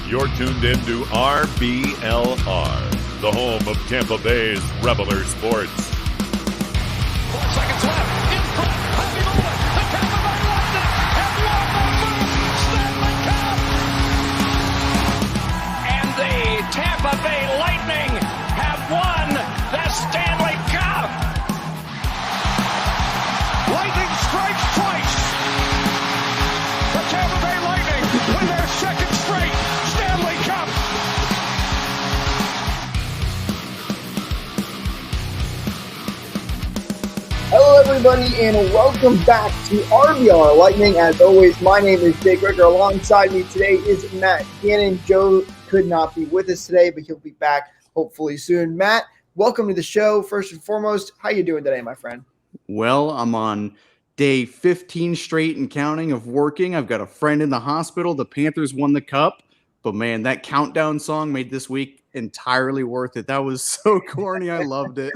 You're tuned into RBLR, the home of Tampa Bay's Reveler Sports. 4 seconds left. In front. Happy moment. The Tampa Bay Lightning have won the first Stanley Cup. And the Tampa Bay Lightning have won the Stanley Cup. Lightning strikes twice. The Tampa Bay Lightning win their second straight Stanley Cup. Hello, everybody, and welcome back to RBLR Lightning. As always, my name is Jake Ricker. Alongside me today is Matt Gannon. Joe could not be with us today, but he'll be back hopefully soon. Matt, welcome to the show. First and foremost, how you doing today, my friend? Well, I'm on day 15 straight and counting of working. I've got a friend in the hospital. The Panthers won the cup, but man, that countdown song made this week entirely worth it. That was so corny. I loved it.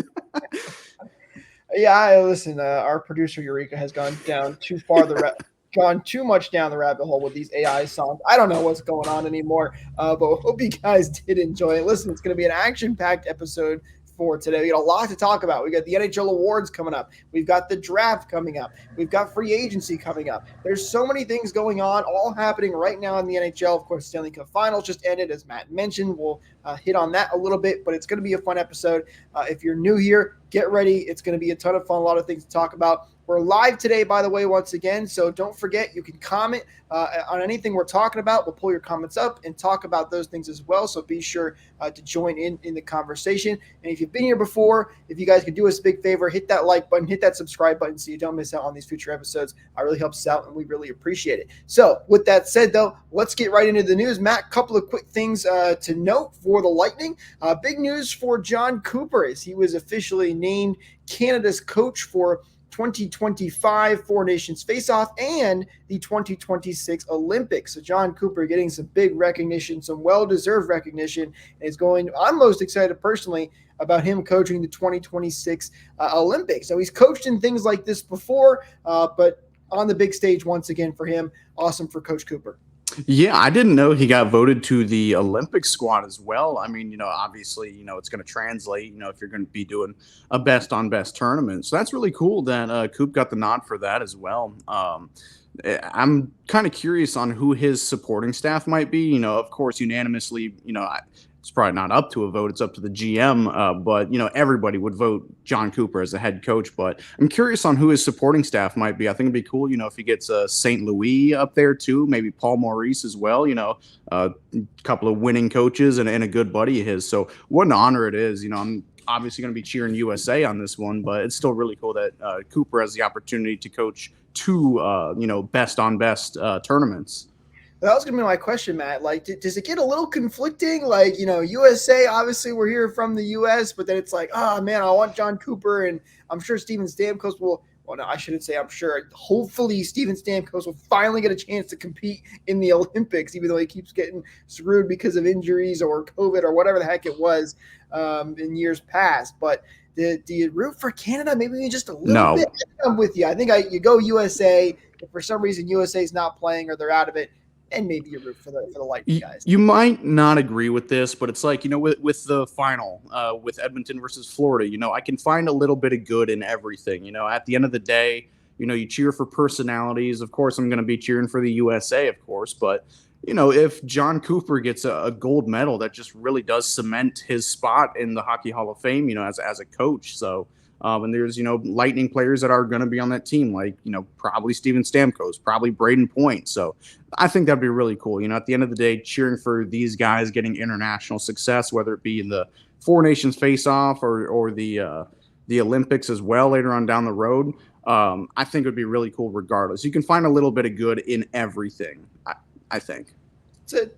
Yeah, listen, our producer Eureka has gone down too far gone too much down the rabbit hole with these AI songs. I don't know what's going on anymore, but hope you guys did enjoy it. Listen, it's going to be an action-packed episode for today. We got a lot to talk about. We got the NHL awards coming up. We've got the draft coming up. We've got free agency coming up. There's so many things going on, all happening right now in the NHL. Of course, Stanley Cup Finals just ended, as Matt mentioned. We'll hit on that a little bit, but it's going to be a fun episode. If you're new here, get ready. It's going to be a ton of fun, a lot of things to talk about. We're live today, by the way, once again, so don't forget you can comment on anything we're talking about. We'll pull your comments up and talk about those things as well, so be sure to join in the conversation. And if you've been here before, if you guys could do us a big favor, hit that like button, hit that subscribe button so you don't miss out on these future episodes. It really helps us out, and we really appreciate it. So with that said, though, let's get right into the news. Matt, a couple of quick things to note for the Lightning. Big news for John Cooper as he was officially named Canada's coach for 2025 Four Nations Face-Off and the 2026 Olympics. So John Cooper getting some big recognition, some well-deserved recognition, and is going. I'm most excited personally about him coaching the 2026 Olympics. So he's coached in things like this before, but on the big stage once again for him. Awesome for Coach Cooper. Yeah, I didn't know he got voted to the Olympic squad as well. I mean, obviously, it's going to translate, if you're going to be doing a best-on-best tournament. So that's really cool that Coop got the nod for that as well. I'm kind of curious on who his supporting staff might be. Of course, unanimously, it's probably not up to a vote. It's up to the GM. But, everybody would vote John Cooper as the head coach. But I'm curious on who his supporting staff might be. I think it'd be cool, if he gets St. Louis up there too, maybe Paul Maurice as well, a couple of winning coaches and a good buddy of his. So what an honor it is. I'm obviously going to be cheering USA on this one, but it's still really cool that Cooper has the opportunity to coach two, best-on-best tournaments. That was going to be my question, Matt. Like, does it get a little conflicting? Like, USA, obviously we're here from the U.S., but then it's like, oh, man, I want John Cooper, and I'm sure Steven Stamkos will – well, no, I shouldn't say I'm sure. Hopefully Steven Stamkos will finally get a chance to compete in the Olympics, even though he keeps getting screwed because of injuries or COVID or whatever the heck it was in years past. But do you root for Canada? Maybe just a little bit? I'm with you. I think you go USA. If for some reason USA is not playing or they're out of it, and maybe you root for the Lightning guys. You might not agree with this, but it's like, with the final, with Edmonton versus Florida, I can find a little bit of good in everything. At the end of the day, you cheer for personalities. Of course, I'm going to be cheering for the USA, of course. But, if John Cooper gets a gold medal, that just really does cement his spot in the Hockey Hall of Fame, as a coach. So, and there's, Lightning players that are going to be on that team, like, probably Steven Stamkos, probably Braden Point. So I think that'd be really cool. At the end of the day, cheering for these guys getting international success, whether it be in the Four Nations face-off or the Olympics as well later on down the road. I think it would be really cool regardless. You can find a little bit of good in everything, I think.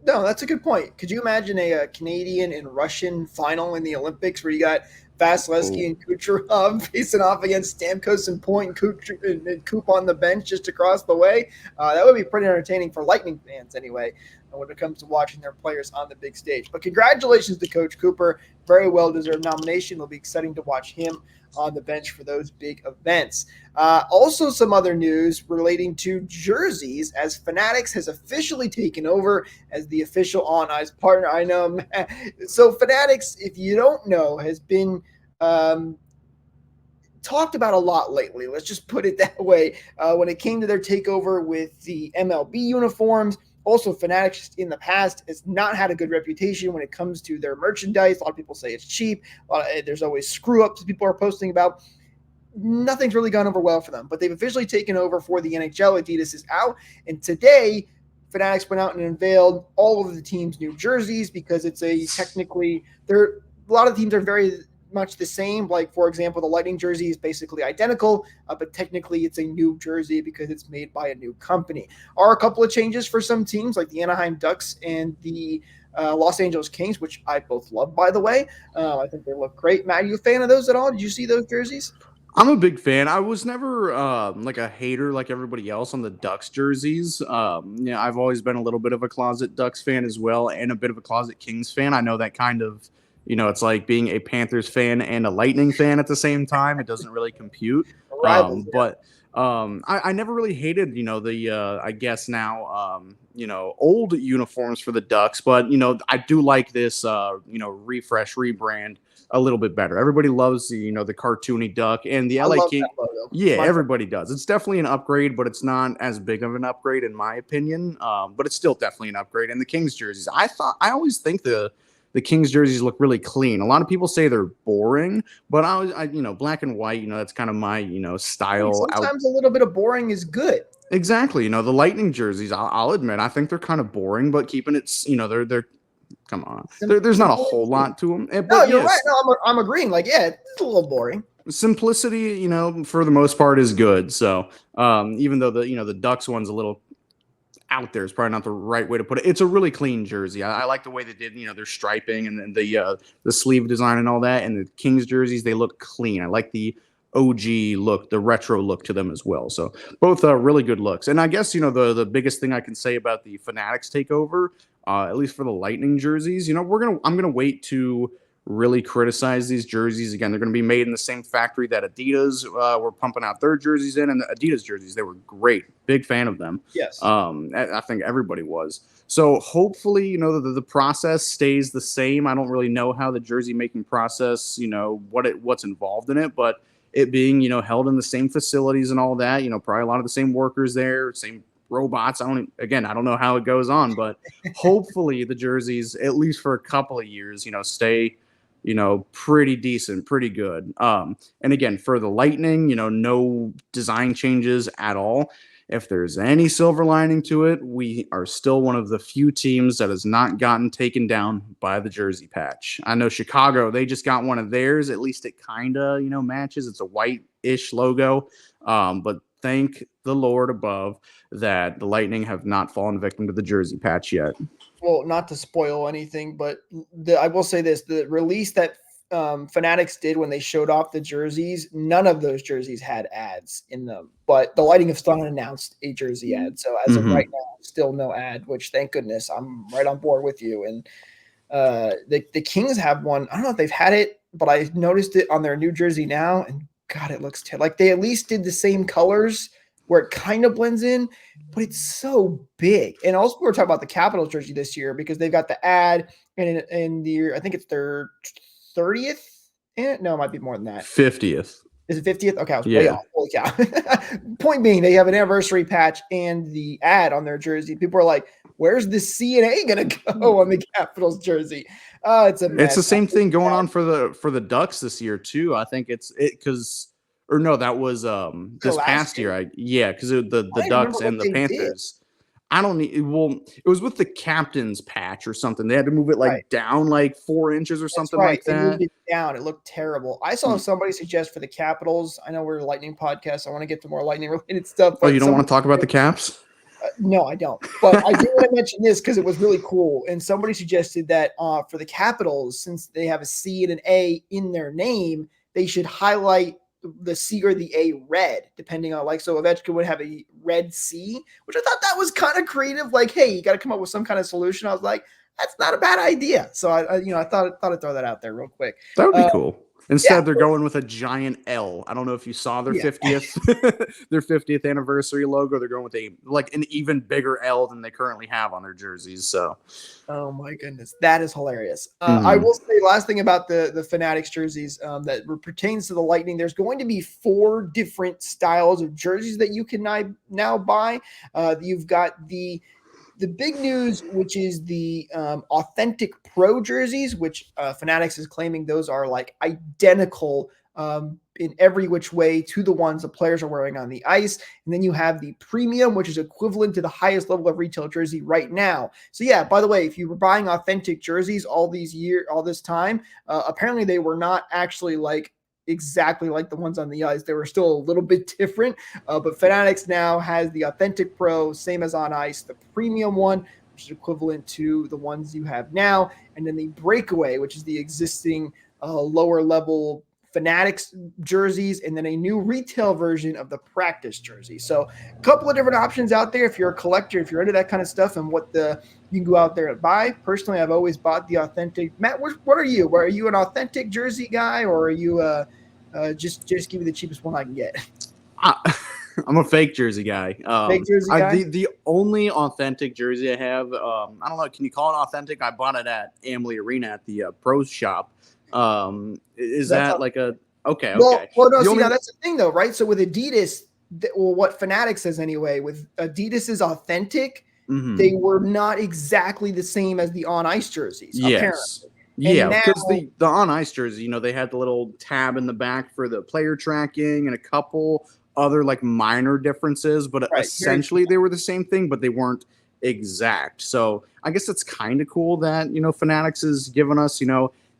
No, that's a good point. Could you imagine a Canadian and Russian final in the Olympics where you got Vasilevsky and Kucherov facing off against Stamkos and Point and Coop on the bench just across the way? That would be pretty entertaining for Lightning fans anyway. when it comes to watching their players on the big stage. But congratulations to Coach Cooper. Very well-deserved nomination. It'll be exciting to watch him on the bench for those big events. Also, some other news relating to jerseys, as Fanatics has officially taken over as the official On Ice partner. I know. So Fanatics, if you don't know, has been talked about a lot lately. Let's just put it that way. When it came to their takeover with the MLB uniforms, also Fanatics in the past has not had a good reputation when it comes to their merchandise. A lot of people say it's cheap. There's always screw-ups people are posting about. Nothing's really gone over well for them, but they've officially taken over for the NHL. Adidas is out, and today Fanatics went out and unveiled all of the team's new jerseys, because it's a lot of teams are very much the same. Like, for example, the Lightning jersey is basically identical, but technically it's a new jersey because it's made by a new company. Are a couple of changes for some teams, like the Anaheim Ducks and the Los Angeles Kings, which I both love, by the way. I think they look great. Matt, are you a fan of those at all? Did you see those jerseys? I'm a big fan. I was never like a hater like everybody else on the Ducks jerseys. I've always been a little bit of a closet Ducks fan as well, and a bit of a closet Kings fan. I know that kind of, it's like being a Panthers fan and a Lightning fan at the same time. It doesn't really compute. Rivals, But I never really hated, the I guess now, old uniforms for the Ducks. But, I do like this, refresh, rebrand a little bit better. Everybody loves the cartoony duck, and the LA King. Yeah, everybody does. It's definitely an upgrade, but it's not as big of an upgrade in my opinion. But it's still definitely an upgrade. And the Kings jerseys, I always think the Kings jerseys look really clean. A lot of people say they're boring, but I black and white, that's kind of my, style. Sometimes a little bit of boring is good. Exactly. The Lightning jerseys, I'll admit, I think they're kind of boring, but keeping it, they're come on. There's not a whole lot to them. No, you're right. No, I'm agreeing. Like, yeah, it's a little boring. Simplicity, for the most part is good. So, even though the Ducks one's a little out there, is probably not the right way to put it. It's a really clean jersey. I like the way they did, their striping and then the sleeve design and all that. And the Kings jerseys, they look clean. I like the OG look, the retro look to them as well. So both are really good looks. And I guess, the biggest thing I can say about the Fanatics takeover, at least for the Lightning jerseys, I'm going to wait to really criticize these jerseys. Again, they're going to be made in the same factory that Adidas were pumping out their jerseys in, and the Adidas jerseys, they were great. Big fan of them. Yes. I think everybody was. So hopefully, the process stays the same. I don't really know how the jersey making process, what's involved in it, but it being, held in the same facilities and all that, probably a lot of the same workers there, same robots. I don't know how it goes on, but hopefully the jerseys, at least for a couple of years, stay, pretty decent, pretty good. And again, for the Lightning, no design changes at all. If there's any silver lining to it, we are still one of the few teams that has not gotten taken down by the jersey patch. I know Chicago, they just got one of theirs. At least it kind of, matches. It's a white-ish logo. But thank the Lord above that the Lightning have not fallen victim to the jersey patch yet. Well, not to spoil anything, but I will say this, the release that Fanatics did when they showed off the jerseys, none of those jerseys had ads in them, but the Lightning have still announced a jersey ad. So as of right now, still no ad, which thank goodness. I'm right on board with you. And the Kings have one. I don't know if they've had it, but I noticed it on their new jersey now, and God, it looks like they at least did the same colors where it kind of blends in, but it's so big. And also we're talking about the Capitals jersey this year because they've got the ad and I think it's their 30th. No, it might be more than that. 50th. Is it 50th? Okay, I was way off. Holy cow. Point being, they have an anniversary patch and the ad on their jersey. People are like, where's the C and A going to go on the Capitals jersey? It's a mess. It's the same thing going on for the Ducks this year too. I think that was this past year. Because the Ducks and the Panthers. It was with the captain's patch or something. They had to move it down 4 inches or something like that. They moved it down. It looked terrible. I saw somebody suggest for the Capitals. I know we're a Lightning podcast. I want to get to more Lightning related stuff. Oh, you don't want to talk about the Caps? No, I don't. But I do want to mention this because it was really cool. And somebody suggested that for the Capitals, since they have a C and an A in their name, they should highlight the C or the A red, depending on like, so Ovechkin would have a red C, which I thought that was kind of creative. Like, hey, you got to come up with some kind of solution. I was like, that's not a bad idea. So I thought I'd throw that out there real quick. That would be cool. Instead, yeah. they're going with a giant L. I don't know if you saw their 50th their 50th anniversary logo. They're going with an even bigger L than they currently have on their jerseys. So, oh my goodness, that is hilarious. I will say last thing about the Fanatics jerseys that pertains to the Lightning. There's going to be 4 different styles of jerseys that you can now buy. You've got the big news, which is the authentic pro jerseys, which Fanatics is claiming those are like identical in every which way to the ones the players are wearing on the ice. And then you have the premium, which is equivalent to the highest level of retail jersey right now. So yeah, by the way, if you were buying authentic jerseys all this time, apparently they were not actually like exactly like the ones on the ice. They were still a little bit different, but Fanatics now has the authentic pro, same as on ice, the premium one, which is equivalent to the ones you have now, and then the breakaway, which is the existing lower level Fanatics jerseys, and then a new retail version of the practice jersey. So a couple of different options out there if you're a collector, if you're into that kind of stuff, and you can go out there and buy. Personally, I've always bought the authentic. Matt, what are you? Are you an authentic jersey guy, or are you just give me the cheapest one I can get? I'm a fake jersey guy. Fake jersey guy? The only authentic jersey I have, I don't know, can you call it authentic? I bought it at Amalie Arena at the pro shop. Is that like a okay? Well, no. Now that's the thing, though, right? So with Adidas, what Fanatics says anyway, with Adidas is authentic. Mm-hmm. They were not exactly the same as the on ice jerseys. Yes. Apparently. Yeah, because the on ice jersey, they had the little tab in the back for the player tracking and a couple other like minor differences, but essentially they were the same thing, but they weren't exact. So I guess it's kind of cool that Fanatics is giving us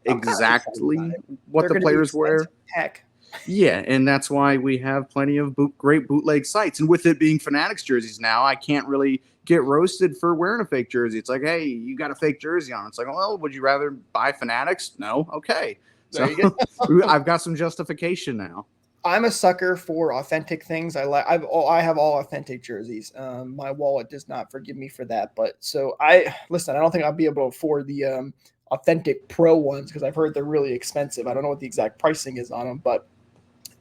exactly what the players wear. Heck. Yeah, and that's why we have plenty of great bootleg sites. And with it being Fanatics jerseys now, I can't really get roasted for wearing a fake jersey. It's like, hey, you got a fake jersey on. It's like, well, would you rather buy Fanatics? No? Okay. So I've got some justification now. I'm a sucker for authentic things. I have all authentic jerseys. My wallet does not forgive me for that. But so I don't think I'll be able to afford the authentic pro ones because I've heard they're really expensive. I don't know what the exact pricing is on them, but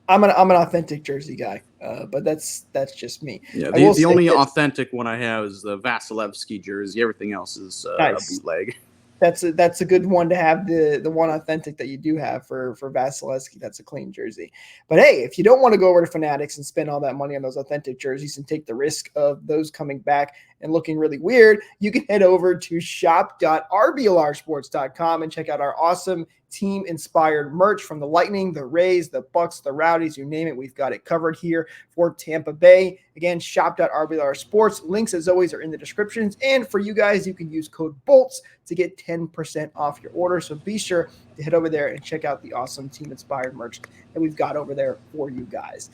I'm an authentic jersey guy. But that's just me. Yeah, the only authentic one I have is the Vasilevsky jersey. Everything else is nice. A bootleg. That's a good one to have, the one authentic that you do have for Vasilevsky. That's a clean jersey. But hey, if you don't want to go over to Fanatics and spend all that money on those authentic jerseys and take the risk of those coming back and looking really weird, you can head over to shop.rblrsports.com and check out our awesome team-inspired merch from the Lightning, the Rays, the Bucks, the Rowdies, you name it. We've got it covered here for Tampa Bay. Again, shop.rblrsports. Links, as always, are in the descriptions. And for you guys, you can use code BOLTS to get 10% off your order. So be sure to head over there and check out the awesome team-inspired merch that we've got over there for you guys.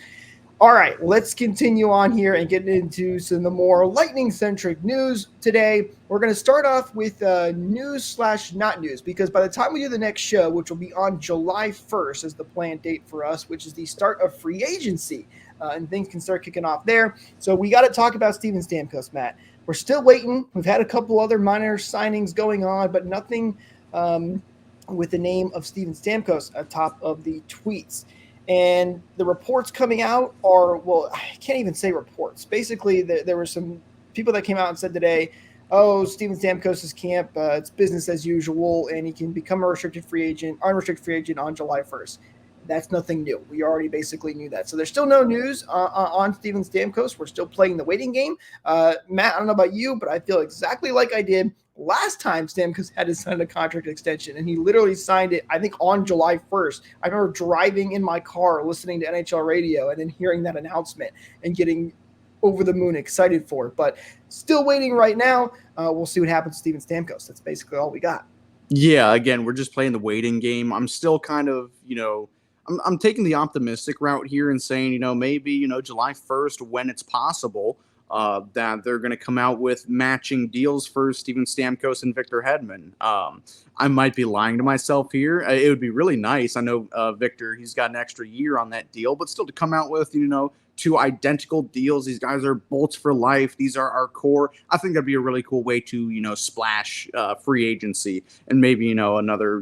All right, let's continue on here and get into some of the more Lightning-centric news today. We're going to start off with news/not news, because by the time we do the next show, which will be on July 1st as the planned date for us, which is the start of free agency, and things can start kicking off there. So we got to talk about Steven Stamkos, Matt. We're still waiting. We've had a couple other minor signings going on, but nothing with the name of Steven Stamkos atop of the tweets. And the reports coming out are, well, I can't even say reports. Basically, there were some people that came out and said today, oh, Steven Stamkos' camp, it's business as usual, and he can become a unrestricted free agent on July 1st. That's nothing new. We already basically knew that. So there's still no news on Steven Stamkos. We're still playing the waiting game. Matt, I don't know about you, but I feel exactly like I did last time Stamkos had to sign a contract extension, and he literally signed it, I think, on July 1st. I remember driving in my car, listening to NHL radio, and then hearing that announcement and getting over the moon excited for it. But still waiting right now. We'll see what happens to Steven Stamkos. That's basically all we got. Yeah, again, we're just playing the waiting game. I'm still kind of, I'm taking the optimistic route here and saying, maybe, July 1st when it's possible. that they're going to come out with matching deals for Steven Stamkos and Victor Hedman. I might be lying to myself here. It would be really nice. I know Victor, he's got an extra year on that deal, but still to come out with, two identical deals. These guys are bolts for life. These are our core. I think that'd be a really cool way to, splash free agency and maybe, another,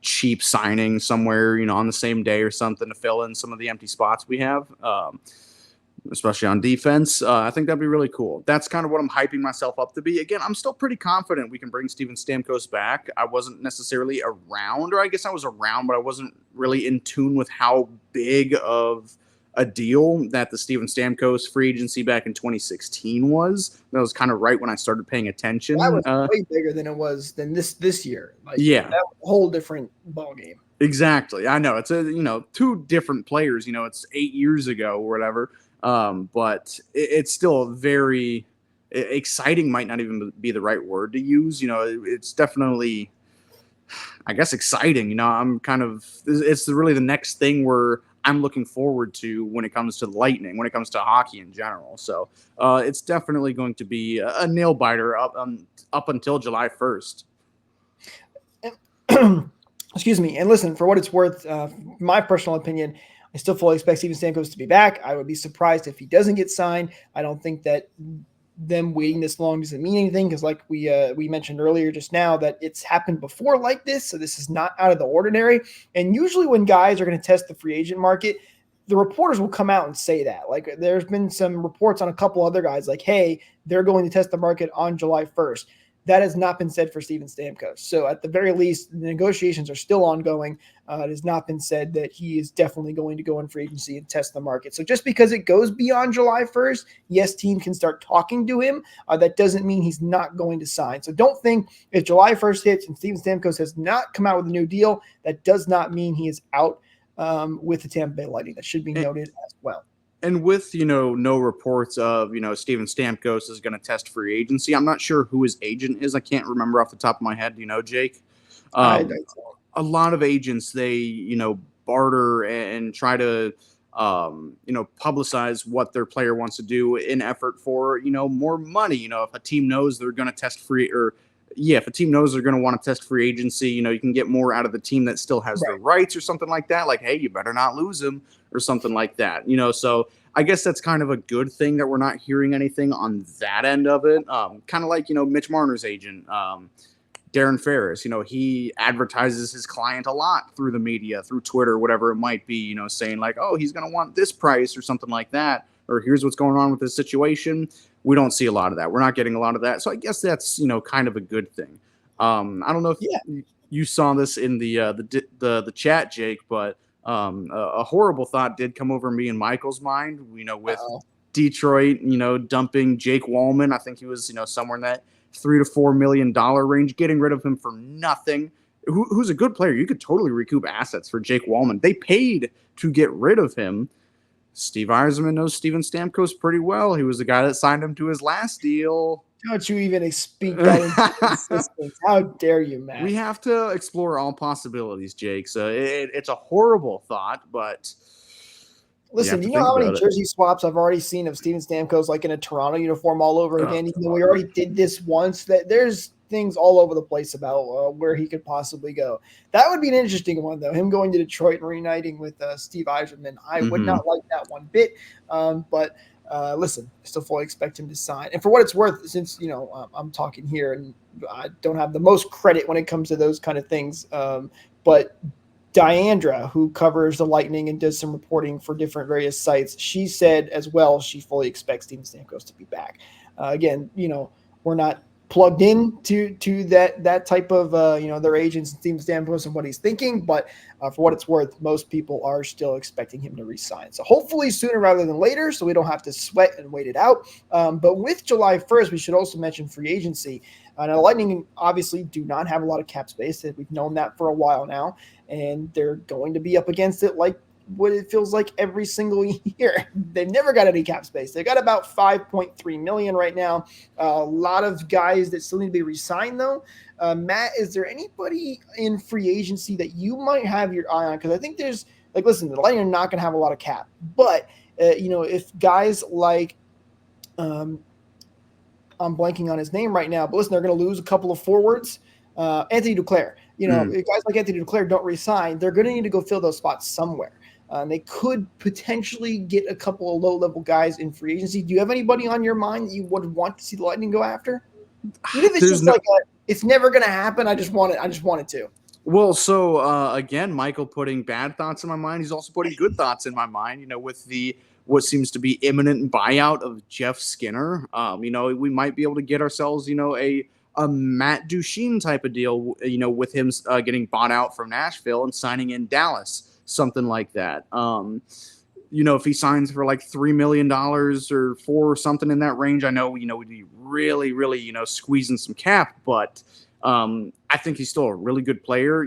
cheap signing somewhere, on the same day or something to fill in some of the empty spots we have. Especially on defense. I think that'd be really cool. That's kind of what I'm hyping myself up to be. Again, I'm still pretty confident we can bring Steven Stamkos back. I wasn't necessarily around, or I guess I was around, but I wasn't really in tune with how big of a deal that the Steven Stamkos free agency back in 2016 was. That was kind of right when I started paying attention. That was way bigger than it was than this year. Yeah. That was a whole different ballgame. Exactly. I know. It's two different players. It's 8 years ago or whatever. But it's still very exciting, might not even be the right word to use. It's definitely, I guess, exciting. It's really the next thing where I'm looking forward to when it comes to the Lightning, when it comes to hockey in general. So it's definitely going to be a nail biter up until July 1st. Excuse me. And listen, for what it's worth, my personal opinion, I still fully expect Steven Stamkos to be back. I would be surprised if he doesn't get signed. I don't think that them waiting this long doesn't mean anything because, like we mentioned earlier just now, that it's happened before like this, so this is not out of the ordinary. And usually when guys are going to test the free agent market, the reporters will come out and say that. Like there's been some reports on a couple other guys like, hey, they're going to test the market on July 1st. That has not been said for Steven Stamkos. So at the very least, the negotiations are still ongoing. It has not been said that he is definitely going to go in free agency and test the market. So just because it goes beyond July 1st, yes, team can start talking to him. That doesn't mean he's not going to sign. So don't think if July 1st hits and Steven Stamkos has not come out with a new deal, that does not mean he is out with the Tampa Bay Lightning. That should be noted as well. And with, no reports of, Steven Stamkos is going to test free agency. I'm not sure who his agent is. I can't remember off the top of my head. Do you know, Jake? I don't know. A lot of agents, they, barter and try to, publicize what their player wants to do in effort for, more money. If a team knows they're going to test free if a team knows they're going to want to test free agency, you can get more out of the team that still has their rights or something like that. Like, hey, you better not lose him or something like that. So I guess that's kind of a good thing that we're not hearing anything on that end of it. Kind of like, Mitch Marner's agent, Darren Ferris, he advertises his client a lot through the media, through Twitter, whatever it might be, saying like, oh, he's going to want this price or something like that. Or here's what's going on with this situation. We don't see a lot of that. We're not getting a lot of that. So I guess that's, kind of a good thing. I don't know if you saw this in the chat, Jake, but a horrible thought did come over me and Michael's mind, with Detroit, dumping Jake Wallman. I think he was, somewhere in that $3 to $4 million range, getting rid of him for nothing. Who's a good player. You could totally recoup assets for Jake Wallman. They paid to get rid of him. Steve Yzerman knows Steven Stamkos pretty well. He was the guy that signed him to his last deal. Don't you even speak that into existence. How dare you, Matt? We have to explore all possibilities, Jake. So it's a horrible thought, but listen, you know how many jersey swaps I've already seen of Steven Stamkos like in a Toronto uniform all over again? Even though we already did this once, that there's things all over the place about where he could possibly go. That would be an interesting one, though. Him going to Detroit and reuniting with Steve Yzerman. I would not like that one bit. But listen, I still fully expect him to sign. And for what it's worth, since I'm talking here and I don't have the most credit when it comes to those kind of things, but Diandra, who covers the Lightning and does some reporting for different various sites, she said as well she fully expects Steven Stamkos to be back. Again, we're not plugged in to that type of their agents and Steven Stamkos and what he's thinking, but for what it's worth, most people are still expecting him to resign. So hopefully sooner rather than later, so we don't have to sweat and wait it out. But with July 1st, we should also mention free agency. Now, the Lightning obviously do not have a lot of cap space. We've known that for a while now, and they're going to be up against it like what it feels like every single year. They've never got any cap space. They've got about $5.3 million right now. A lot of guys that still need to be re-signed, though. Matt, is there anybody in free agency that you might have your eye on? Because I think there's, listen, the Lightning are not going to have a lot of cap. But, if guys like I'm blanking on his name right now, but listen, they're going to lose a couple of forwards. Anthony Duclair, if guys like Anthony Duclair don't resign, they're going to need to go fill those spots somewhere. They could potentially get a couple of low-level guys in free agency. Do you have anybody on your mind that you would want to see the Lightning go after? Even if it's just it's never going to happen. I just want it to. Well, so again, Michael putting bad thoughts in my mind. He's also putting good thoughts in my mind. With what seems to be imminent buyout of Jeff Skinner. We might be able to get ourselves, a Matt Duchene type of deal. With him getting bought out from Nashville and signing in Dallas, something like that. If he signs for like $3 million or $4 or something in that range, I know, we'd be really, really, squeezing some cap, but I think he's still a really good player.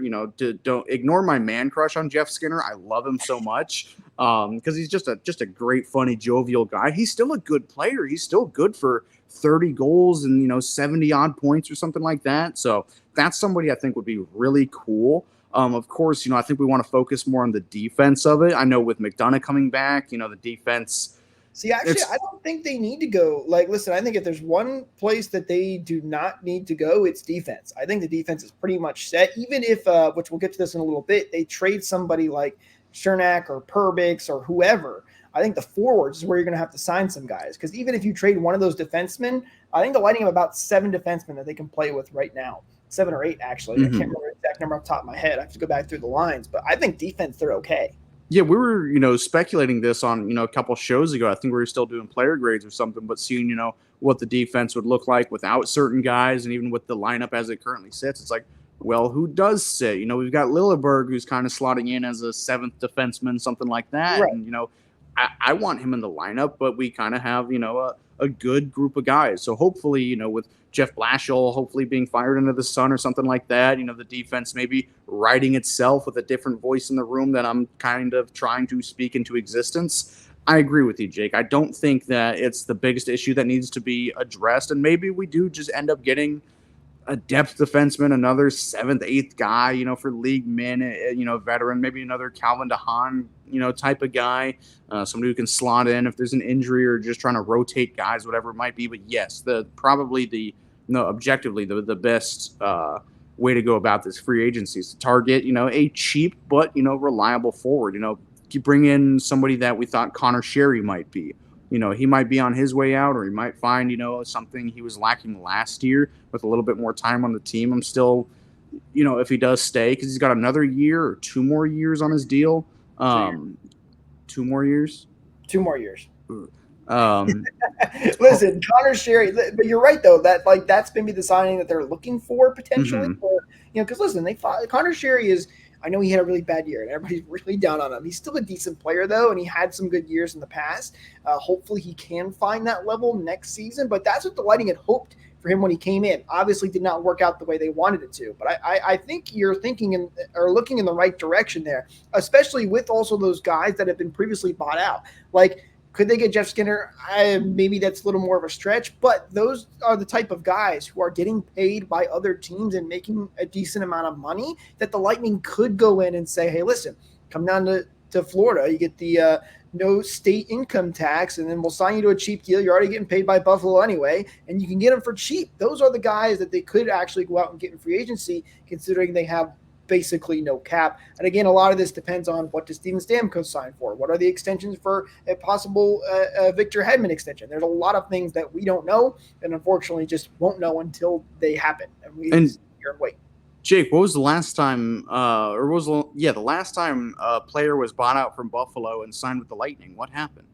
Don't ignore my man crush on Jeff Skinner. I love him so much because he's just a great, funny, jovial guy. He's still a good player. He's still good for 30 goals and 70 odd points or something like that. So that's somebody I think would be really cool. Of course, I think we want to focus more on the defense of it. I know with McDonough coming back, the defense. See, actually, I don't think they need to go. Listen, I think if there's one place that they do not need to go, it's defense. I think the defense is pretty much set. Even if, which we'll get to this in a little bit, they trade somebody like Chernak or Perbix or whoever, I think the forwards is where you're going to have to sign some guys. Because even if you trade one of those defensemen, I think the Lightning have about 7 defensemen that they can play with right now. 7 or 8, actually. I can't remember the exact number off the top of my head. I have to go back through the lines. But I think defense, they're okay. Yeah, we were, speculating this on, a couple shows ago. I think we were still doing player grades or something, but seeing, what the defense would look like without certain guys and even with the lineup as it currently sits, it's like, well, who does sit? We've got Lilleberg who's kind of slotting in as a 7th defenseman, something like that. Right. And, I want him in the lineup, but we kind of have, a good group of guys. So hopefully, with Jeff Blashill hopefully being fired into the sun or something like that, the defense maybe writing itself with a different voice in the room that I'm kind of trying to speak into existence. I agree with you, Jake. I don't think that it's the biggest issue that needs to be addressed. And maybe we do just end up getting a depth defenseman, another 7th, 8th guy, for league min, veteran, maybe another Calvin DeHaan, type of guy, somebody who can slot in if there's an injury or just trying to rotate guys, whatever it might be. But yes, objectively, the best way to go about this free agency is to target, a cheap but, reliable forward. You bring in somebody that we thought Connor Sherry might be. He might be on his way out, or he might find, something he was lacking last year with a little bit more time on the team. I'm still, if he does stay, because he's got another year or 2 more years on his deal. 2 more years? 2 more years. Listen, Connor Sherry, but you're right, though, that that's maybe the signing that they're looking for potentially. Because listen, they thought Connor Sherry is. I know he had a really bad year, and everybody's really down on him. He's still a decent player, though, and he had some good years in the past. Hopefully he can find that level next season, but that's what the Lightning had hoped for him when he came in. Obviously did not work out the way they wanted it to, but I think you're thinking or looking in the right direction there, especially with also those guys that have been previously bought out. Could they get Jeff Skinner? Maybe that's a little more of a stretch, but those are the type of guys who are getting paid by other teams and making a decent amount of money that the Lightning could go in and say, hey, listen, come down to Florida. You get the no state income tax, and then we'll sign you to a cheap deal. You're already getting paid by Buffalo anyway, and you can get them for cheap. Those are the guys that they could actually go out and get in free agency, considering they have basically no cap. And again, a lot of this depends on what does Steven Stamkos sign for? What are the extensions for a possible Victor Hedman extension? There's a lot of things that we don't know, and unfortunately just won't know until they happen. And we just sit here and wait. Jake, what was the last time, the last time a player was bought out from Buffalo and signed with the Lightning? What happened?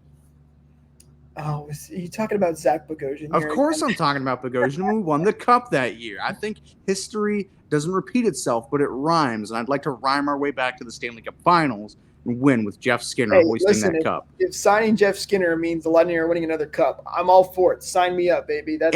Oh, are you talking about Zach Bogosian? Of course I'm talking about Bogosian, who won the Cup that year. I think history doesn't repeat itself, but it rhymes, and I'd like to rhyme our way back to the Stanley Cup Finals and win with Jeff Skinner hoisting that cup. If signing Jeff Skinner means the Lightning are winning another cup, I'm all for it. Sign me up, baby. That's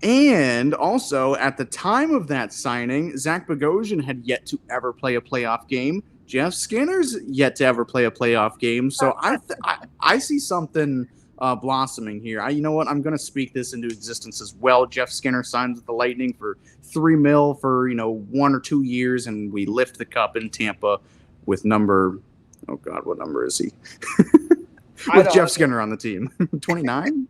And also, at the time of that signing, Zach Bogosian had yet to ever play a playoff game. Jeff Skinner's yet to ever play a playoff game. So I see something blossoming here. You know what? I'm going to speak this into existence as well. Jeff Skinner signs with the Lightning for $3 million for 1 or 2 years, and we lift the cup in Tampa with what number is he? with Jeff Skinner on the team. 29?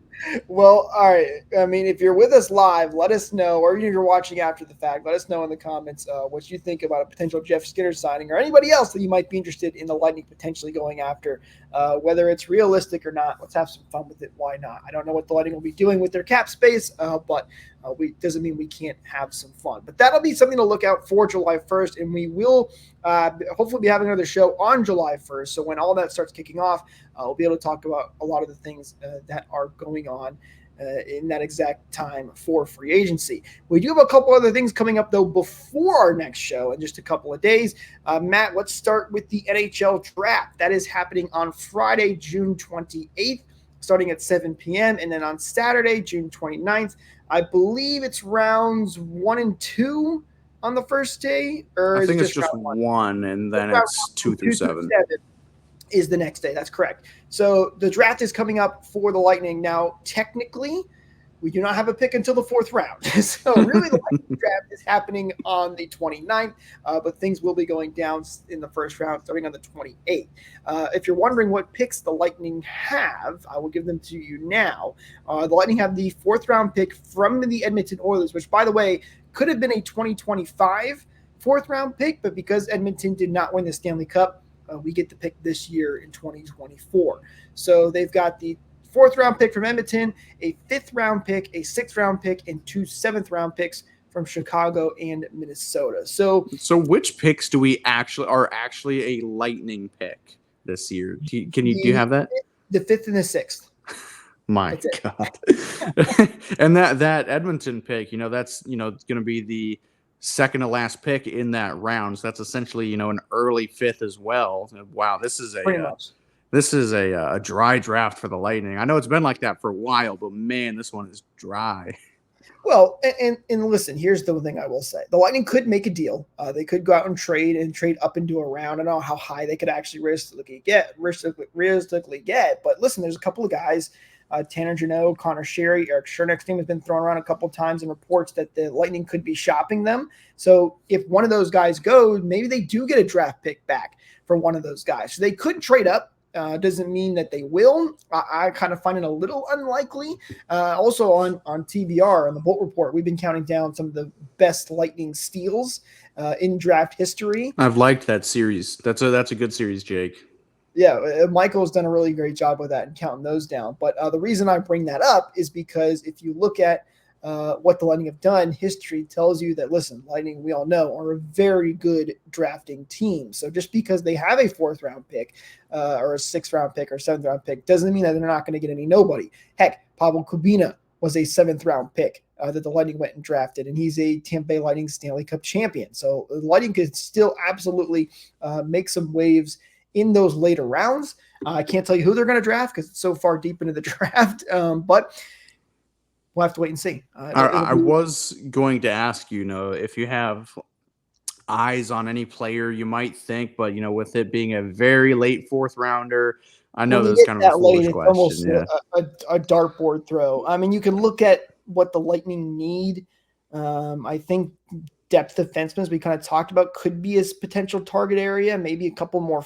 Well, all right. I mean, if you're with us live, let us know, or even if you're watching after the fact, let us know in the comments what you think about a potential Jeff Skinner signing or anybody else that you might be interested in the Lightning potentially going after, whether it's realistic or not. Let's have some fun with it. Why not? I don't know what the Lightning will be doing with their cap space, but doesn't mean we can't have some fun. But that'll be something to look out for July 1st, and we will hopefully be having another show on July 1st. So when all that starts kicking off, we'll be able to talk about a lot of the things that are going on in that exact time for free agency. We do have a couple other things coming up, though, before our next show in just a couple of days. Matt, let's start with the NHL Draft. That is happening on Friday, June 28th, starting at 7 p.m. And then on Saturday, June 29th, I believe it's rounds 1 and 2 on the first day. Or I think it's just round one, and then it's 2 through 7. Is the next day. That's correct. So the draft is coming up for the Lightning. Now, technically, we do not have a pick until the 4th round. So really, the Lightning draft is happening on the 29th, but things will be going down in the first round starting on the 28th. If you're wondering what picks the Lightning have, I will give them to you now. The Lightning have the 4th round pick from the Edmonton Oilers, which, by the way, could have been a 2025 4th round pick, but because Edmonton did not win the Stanley Cup, we get the pick this year in 2024. So they've got the 4th round pick from Edmonton, a 5th round pick, a 6th round pick, and 2 7th round picks from Chicago and Minnesota. So which picks do we actually a Lightning pick this year? Do you have that? The 5th and the 6th. My God. And that Edmonton pick, that's going to be the second to last pick in that round. So that's essentially, an early 5th as well. Wow, this is a dry draft for the Lightning. I know it's been like that for a while, but man, this one is dry. Well, and listen, here's the thing I will say. The Lightning could make a deal. They could go out and trade up into a round. I don't know how high they could actually realistically get. But listen, there's a couple of guys, Tanner Jeannot, Connor Sherry, Eric Chernick's name has been thrown around a couple of times in reports that the Lightning could be shopping them. So if one of those guys goes, maybe they do get a draft pick back for one of those guys. So they could trade up. Doesn't mean that they will. I kind of find it a little unlikely. Also on TBR, on the Bolt Report, we've been counting down some of the best Lightning steals in draft history. I've liked that series. That's a good series, Jake. Yeah, Michael's done a really great job with that and counting those down. But the reason I bring that up is because if you look at what the Lightning have done, history tells you that, listen, Lightning, we all know, are a very good drafting team. So just because they have a 4th round pick or a 6th round pick or 7th round pick doesn't mean that they're not going to get any nobody. Heck, Pavel Kubina was a 7th round pick that the Lightning went and drafted, and he's a Tampa Bay Lightning Stanley Cup champion. So the Lightning could still absolutely make some waves in those later rounds. I can't tell you who they're going to draft because it's so far deep into the draft, but we'll have to wait and see. I was going to ask if you have eyes on any player you might think, but with it being a very late 4th rounder, I know that's kind of a foolish question. Almost a dartboard throw. I mean, you can look at what the Lightning need. I think depth defensemen, as we kind of talked about, could be a potential target area. Maybe a couple more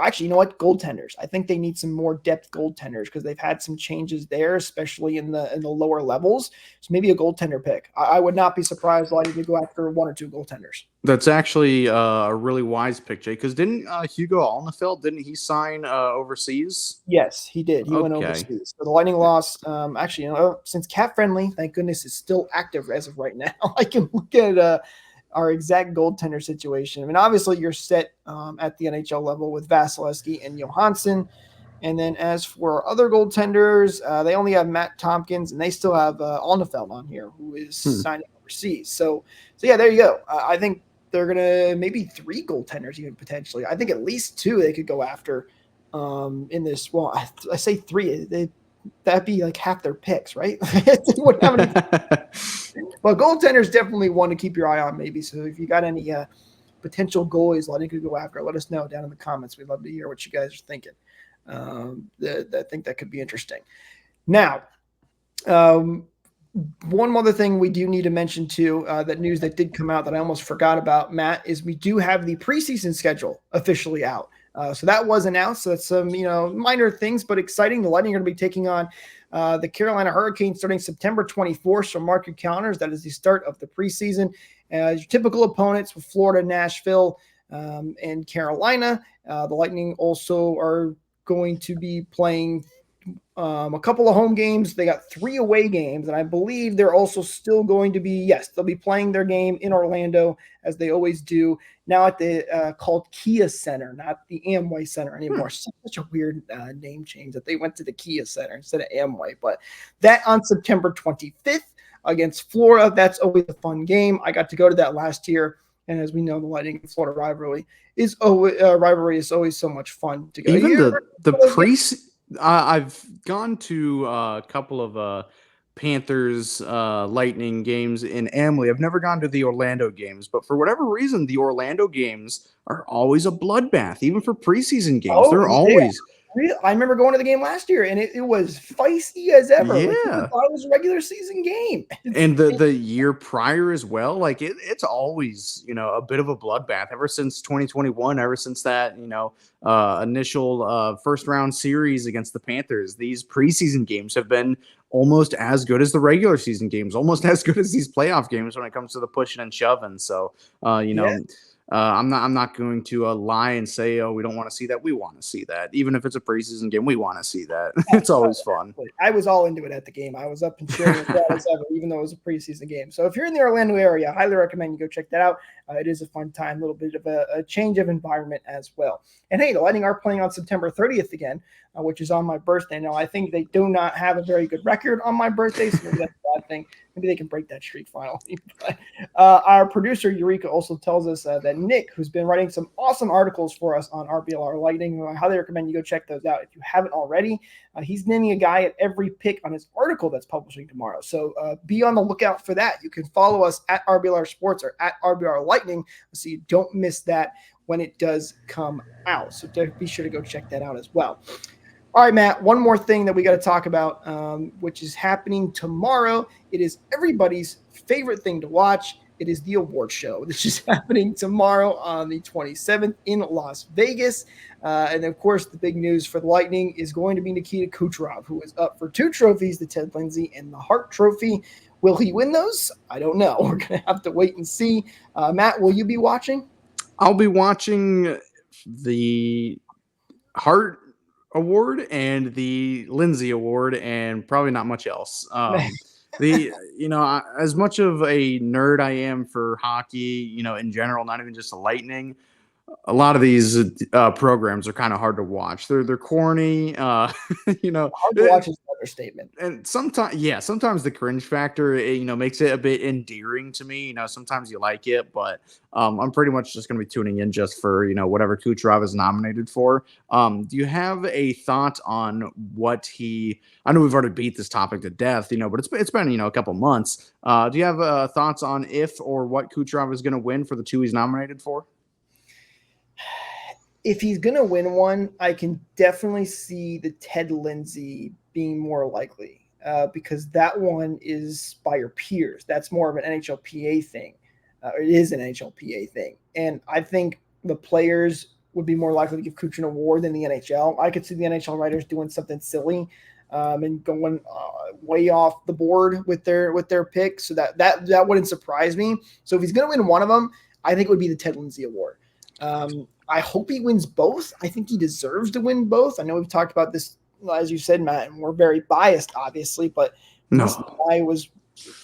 actually, goaltenders. I think they need some more depth goaltenders because they've had some changes there, especially in the lower levels. So maybe a goaltender pick. I would not be surprised Lightning to go after 1 or 2 goaltenders. That's actually a really wise pick, Jay. Because didn't Hugo Alnefeld, didn't he sign overseas? Yes, he did. He went overseas. So the Lightning lost. Since Cap Friendly, thank goodness, is still active as of right now. I can look at our exact goaltender situation. I mean, obviously you're set at the NHL level with Vasilevsky and Johansson. And then as for other goaltenders, they only have Matt Tompkins, and they still have Alnefeld on here, who is signing overseas. So yeah, there you go. I think they're going to maybe 3 goaltenders even potentially. I think at least 2 they could go after in this. Well, I say 3. That'd be like half their picks, right? Wouldn't have any. But goaltenders definitely one to keep your eye on, maybe. So if you got any potential goalies Lightning could go after, let us know down in the comments. We'd love to hear what you guys are thinking. I think that could be interesting. Now, one other thing we do need to mention too, that news that did come out that I almost forgot about, Matt, is we do have the preseason schedule officially out. So that was announced. So it's some, minor things, but exciting. The Lightning are going to be taking on the Carolina Hurricanes starting September 24th. So mark your calendars. That is the start of the preseason. Your typical opponents with Florida, Nashville, and Carolina. The Lightning also are going to be playing a couple of home games. They got 3 away games, and I believe they're also still going to be, they'll be playing their game in Orlando as they always do. Now at the called Kia Center, not the Amway Center anymore. Such a weird name change that they went to the Kia Center instead of Amway. But that on September 25th against Florida. That's always a fun game. I got to go to that last year. And as we know, the Lightning and Florida rivalry is always so much fun to go. Even the pre. I've gone to a couple of Panthers Lightning games in Amway. I've never gone to the Orlando games, but for whatever reason, the Orlando games are always a bloodbath. Even for preseason games, they're always. I remember going to the game last year, and it was feisty as ever. Yeah, I thought it was a regular season game. And the year prior as well, like it's always a bit of a bloodbath ever since 2021. Ever since that initial first round series against the Panthers, these preseason games have been almost as good as the regular season games, almost as good as these playoff games when it comes to the pushing and shoving. So I'm not going to lie and say, oh, we don't want to see that. We want to see that. Even if it's a preseason game, we want to see that. It's always fun. I was all into it at the game. I was up and cheering as well as ever, even though it was a preseason game. So if you're in the Orlando area, I highly recommend you go check that out. It is a fun time, a little bit of a change of environment as well. And hey, the Lightning are playing on September 30th again, which is on my birthday. Now, I think they do not have a very good record on my birthday, so maybe that's a bad thing. Maybe they can break that streak finally. But, our producer, Eureka, also tells us that Nick, who's been writing some awesome articles for us on RBLR Lightning, I highly recommend you go check those out if you haven't already. He's naming a guy at every pick on his article that's publishing tomorrow. So be on the lookout for that. You can follow us at RBLR Sports or at RBLR Lightning so you don't miss that when it does come out. So be sure to go check that out as well. All right, Matt, one more thing that we got to talk about, which is happening tomorrow. It is everybody's favorite thing to watch. It is the award show. This is happening tomorrow on the 27th in Las Vegas. And, of course, the big news for the Lightning is going to be Nikita Kucherov, who is up for 2 trophies, the Ted Lindsay and the Hart Trophy. Will he win those? I don't know. We're going to have to wait and see. Matt, will you be watching? I'll be watching the Hart Award and the Lindsay Award and probably not much else. As much of a nerd I am for hockey, in general, not even just the Lightning, a lot of these programs are kind of hard to watch. They're corny. Hard to watch is another statement. And sometimes the cringe factor, makes it a bit endearing to me. Sometimes you like it, but I'm pretty much just going to be tuning in just for whatever Kucherov is nominated for. Do you have a thought on what I know we've already beat this topic to death, but it's been a couple months. Do you have thoughts on if or what Kucherov is going to win for the 2 he's nominated for? If he's going to win one, I can definitely see the Ted Lindsay being more likely because that one is by your peers. That's more of an NHLPA thing. It is an NHLPA thing. And I think the players would be more likely to give Kucherov an award than the NHL. I could see the NHL writers doing something silly and going way off the board with their pick. So that wouldn't surprise me. So if he's going to win one of them, I think it would be the Ted Lindsay Award. I hope he wins both. I think he deserves to win both. I know we've talked about this, as you said, Matt, and we're very biased, obviously, but this guy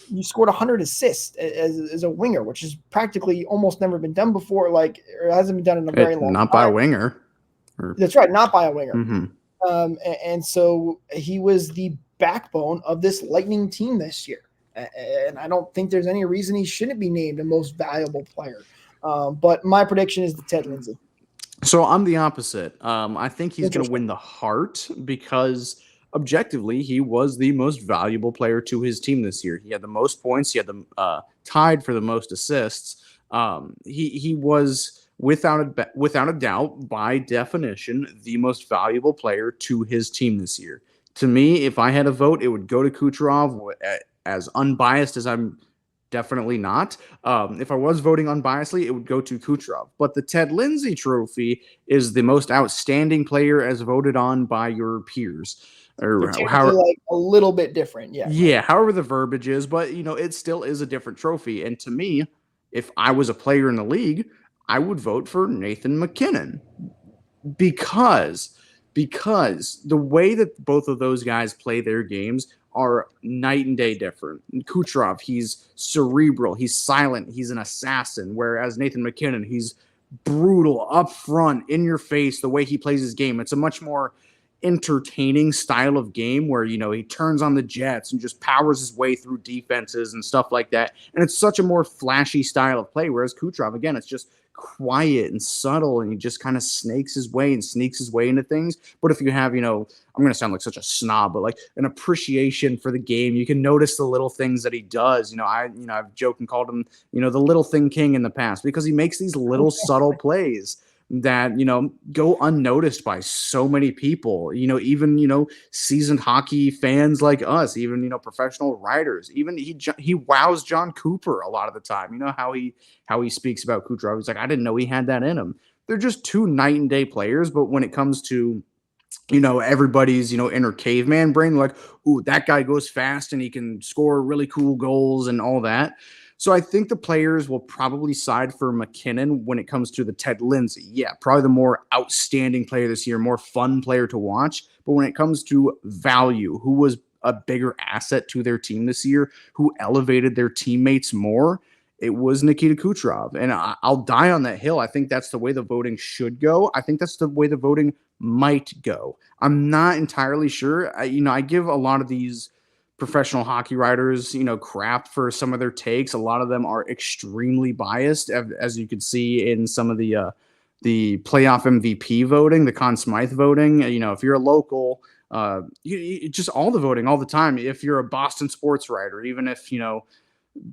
you scored 100 assists as a winger, which is practically almost never been done before. Or hasn't been done in a very long time. Not by a winger. That's right. Not by a winger. Mm-hmm. And so he was the backbone of this Lightning team this year. And I don't think there's any reason he shouldn't be named the most valuable player. But my prediction is the Ted Lindsay. So I'm the opposite. I think he's going to win the Hart because objectively he was the most valuable player to his team this year. He had the most points. He had them tied for the most assists. He was without a doubt, by definition, the most valuable player to his team this year. To me, if I had a vote, it would go to Kucherov. As unbiased as I'm definitely not. If I was voting unbiasedly, it would go to Kucherov. But the Ted Lindsay Trophy is the most outstanding player as voted on by your peers. They're Or technically like a little bit different. Yeah. yeah, however the verbiage is, but it still is a different trophy. And to me, if I was a player in the league, I would vote for Nathan MacKinnon because the way that both of those guys play their games are night and day different. Kucherov, he's cerebral, he's silent, he's an assassin, whereas Nathan MacKinnon, he's brutal, up front, in your face, the way he plays his game. It's a much more entertaining style of game where he turns on the jets and just powers his way through defenses and stuff like that, and it's such a more flashy style of play, whereas Kucherov, again, it's just quiet and subtle, and he just kind of snakes his way and sneaks his way into things. But if you have, I'm going to sound like such a snob, but like an appreciation for the game, you can notice the little things that he does. I've joked and called him, the little thing king in the past, because he makes these little subtle plays that go unnoticed by so many people, even seasoned hockey fans like us, even professional writers. Even he wows John Cooper a lot of the time. How he speaks about Kucherov, he's like, I didn't know he had that in him. They're just two night and day players, but when it comes to everybody's inner caveman brain, like, ooh, that guy goes fast and he can score really cool goals and all that. So I think the players will probably side for MacKinnon when it comes to the Ted Lindsay. Yeah, probably the more outstanding player this year, more fun player to watch. But when it comes to value, who was a bigger asset to their team this year, who elevated their teammates more, it was Nikita Kucherov. And I'll die on that hill. I think that's the way the voting should go. I think that's the way the voting might go. I'm not entirely sure. I give a lot of these professional hockey writers, crap for some of their takes. A lot of them are extremely biased, as you could see in some of the playoff MVP voting, the Conn Smythe voting. If you're a local, just all the voting all the time. If you're a Boston sports writer, even if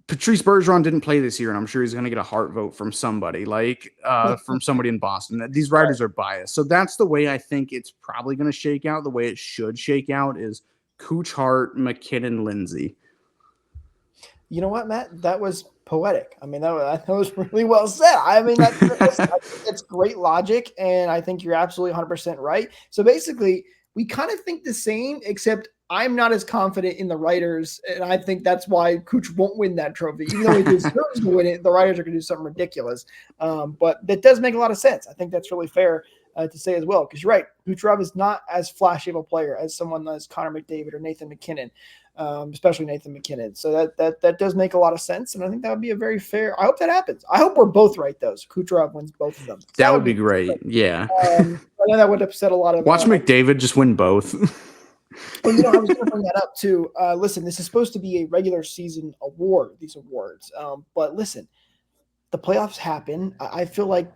Patrice Bergeron didn't play this year, and I'm sure he's going to get a heart vote from somebody, from somebody in Boston. These writers are biased, so that's the way I think it's probably going to shake out. The way it should shake out is Cooch, Hart, MacKinnon, Lindsay. You know what, Matt? That was poetic. I mean, that was really well said. I mean, that's great logic, and I think you're absolutely 100% right. So basically, we kind of think the same, except I'm not as confident in the writers, and I think that's why Cooch won't win that trophy. Even though he deserves to win it, the writers are going to do something ridiculous. But that does make a lot of sense. I think that's really fair to say as well, because you're right. Kucherov is not as flashy of a player as someone as Connor McDavid or Nathan MacKinnon, especially Nathan MacKinnon. So that does make a lot of sense, and I think that would be a very fair. I hope that happens. I hope we're both right, though. So Kucherov wins both of them. That would be great. Yeah. I know that would upset a lot of. Watch McDavid just win both. Well, I was going to bring that up too. Listen, this is supposed to be a regular season award, these awards. But listen, the playoffs happen. I feel like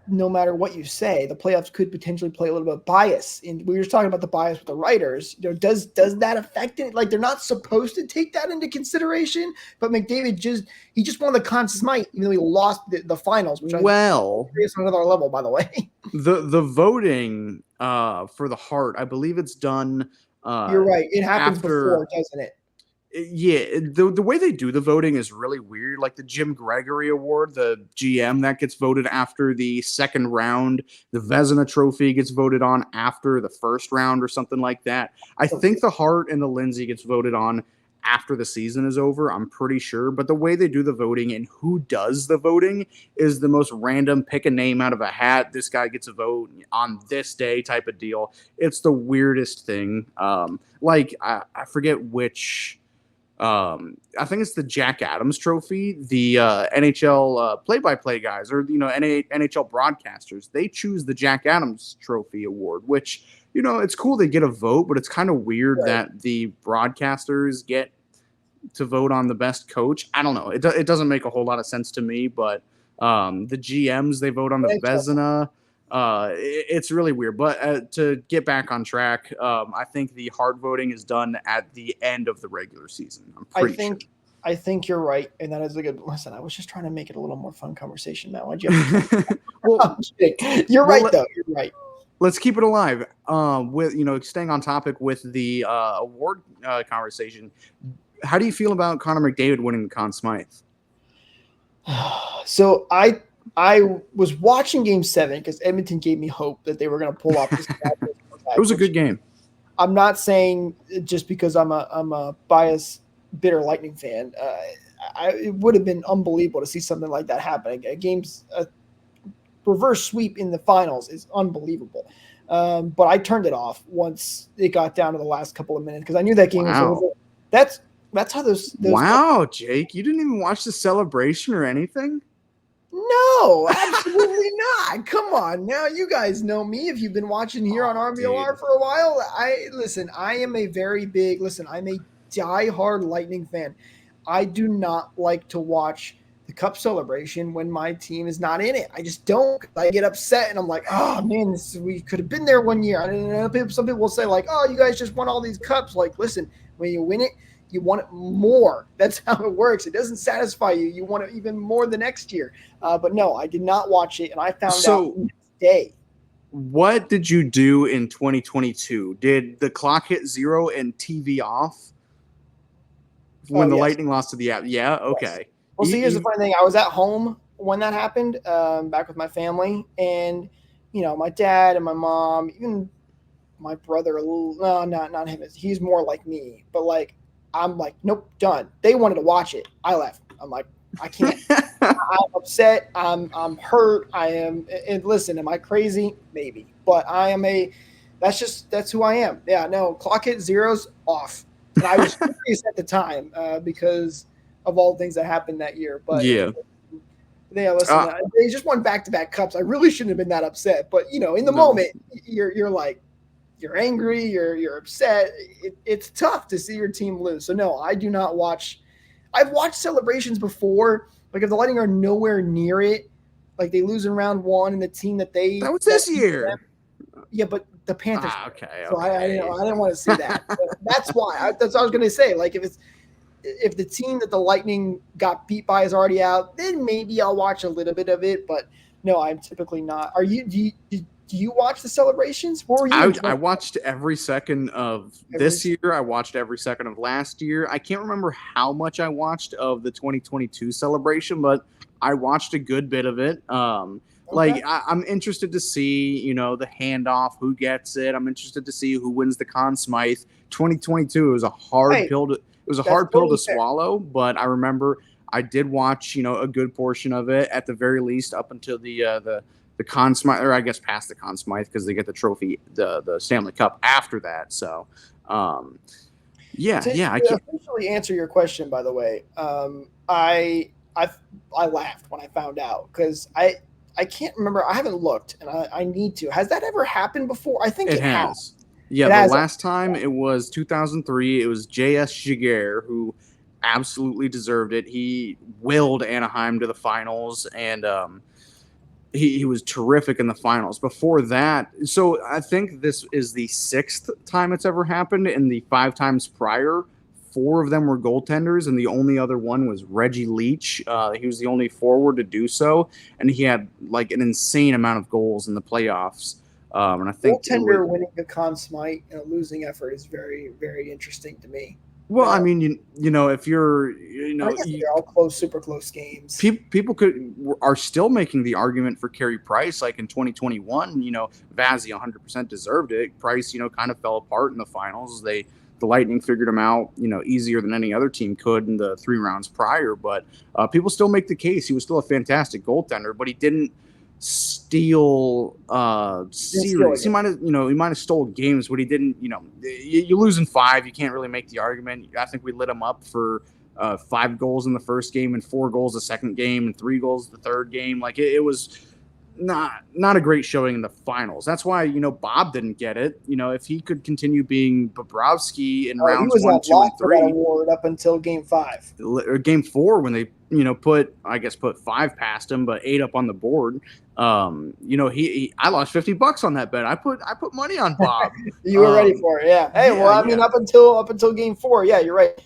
no matter what you say, the playoffs could potentially play a little bit of bias. And we were just talking about the bias with the writers. Does that affect it? Like, they're not supposed to take that into consideration. But McDavid just won the Conn Smythe, even though he lost the finals, which is on another level, by the way. The voting for the Hart, I believe it's done. You're right. It happens before, doesn't it? Yeah, the way they do the voting is really weird. Like the Jim Gregory Award, the GM, that gets voted after the second round. The Vezina Trophy gets voted on after the first round or something like that. I think the Hart and the Lindsay gets voted on after the season is over. I'm pretty sure. But the way they do the voting and who does the voting is the most random, pick a name out of a hat. This guy gets a vote on this day type of deal. It's the weirdest thing. I forget which. I think it's the Jack Adams Trophy. The NHL play-by-play guys, or NHL broadcasters, they choose the Jack Adams Trophy award, which it's cool they get a vote, but it's kind of weird that the broadcasters get to vote on the best coach. I don't know. It doesn't make a whole lot of sense to me, but the GMs, they vote on the Vezina. It's really weird, but to get back on track, I think the hard voting is done at the end of the regular season. I think you're right, and that is a good. Listen, I was just trying to make it a little more fun conversation. Now, why'd you have to you're right, though. You're right. Let's keep it alive. With staying on topic with the award conversation. how do you feel about Connor McDavid winning the Conn Smythe? So I was watching Game 7 because Edmonton gave me hope that they were going to pull off this. It was a good game. I'm not saying just because I'm a biased, bitter Lightning fan. It would have been unbelievable to see something like that happen. A reverse sweep in the finals is unbelievable. But I turned it off once it got down to the last couple of minutes because I knew that game was over. That's how those wow, Jake, you didn't even watch the celebration or anything? No, absolutely not. Come on. Now you guys know me if you've been watching here on RBLR for a while. I'm a diehard Lightning fan. I do not like to watch the cup celebration when my team is not in it. I just don't. I get upset and I'm like, oh man, we could have been there one year. I don't know. Some people will say like, oh, you guys just won all these cups. Like, listen, when you win it, you want it more. That's how it works. It doesn't satisfy you. You want it even more the next year. But no, I did not watch it, and I found out the next day. What did you do in 2022? Did the clock hit 0 and TV off when the Lightning lost to the Avs? Yeah, okay. Yes. Well, see, here's the funny thing. I was at home when that happened, back with my family, and my dad and my mom, even my brother. No, not him. He's more like me, but like. I'm like, nope, done. They wanted to watch it. I left. I'm like, I can't. I'm upset. I'm hurt. I am. And listen, am I crazy? Maybe. But that's who I am. Yeah, no, clock hit zeros off. And I was furious at the time because of all the things that happened that year. But yeah, listen, they just won back-to-back cups. I really shouldn't have been that upset. But, in the moment, you're like, you're angry, you're upset. It's tough to see your team lose. So no, I do not watch. I've watched celebrations before. Like if the Lightning are nowhere near it, like they lose in round 1 and the team that was this year. Yeah, but the Panthers. Okay. So I didn't want to see that. That's why. That's what I was going to say. Like if the team that the Lightning got beat by is already out, then maybe I'll watch a little bit of it. But no, I'm typically not. Are you? Do you watch the celebrations? What were you? I watched every second of this year. I watched every second of last year. I can't remember how much I watched of the 2022 celebration, but I watched a good bit of it. Like I'm interested to see, the handoff, who gets it. I'm interested to see who wins the Conn Smythe. 2022 it was a hard pill to swallow, but I remember I did watch, a good portion of it at the very least up until the Conn Smythe, or I guess past the Conn Smythe because they get the trophy, the Stanley Cup after that. So, I can't officially answer your question. By the way, I laughed when I found out because I can't remember. I haven't looked, and I need to. Has that ever happened before? I think it has. Yeah, the last time it was 2003. It was J.S. Giguere who absolutely deserved it. He willed Anaheim to the finals, and he was terrific in the finals. Before that, so I think this is the 6th time it's ever happened. In the 5 times prior, 4 of them were goaltenders, and the only other one was Reggie Leach. He was the only forward to do so, and he had like an insane amount of goals in the playoffs. And I think goaltender winning the Conn Smythe in a losing effort is very, very interesting to me. Well, I mean, if you're, I guess they're all close, super close games. People are still making the argument for Carey Price, like in 2021. Vazzy 100% deserved it. Price, kind of fell apart in the finals. The Lightning figured him out, easier than any other team could in the 3 rounds prior. But people still make the case he was still a fantastic goaltender, but he didn't steal series. He might have stole games, but he didn't. You lose in 5, you can't really make the argument. I think we lit him up for 5 goals in the first game and 4 goals the second game and 3 goals the third game. Like it was not a great showing in the finals. That's why Bob didn't get it. If he could continue being Bobrovsky in rounds 1, 2, and 3, award up until game 5 or game 4 when they put 5 past him, but 8 up on the board. I lost $50 on that bet. I put money on Bob. You were ready for it, yeah. Hey, up until game 4, yeah, you're right.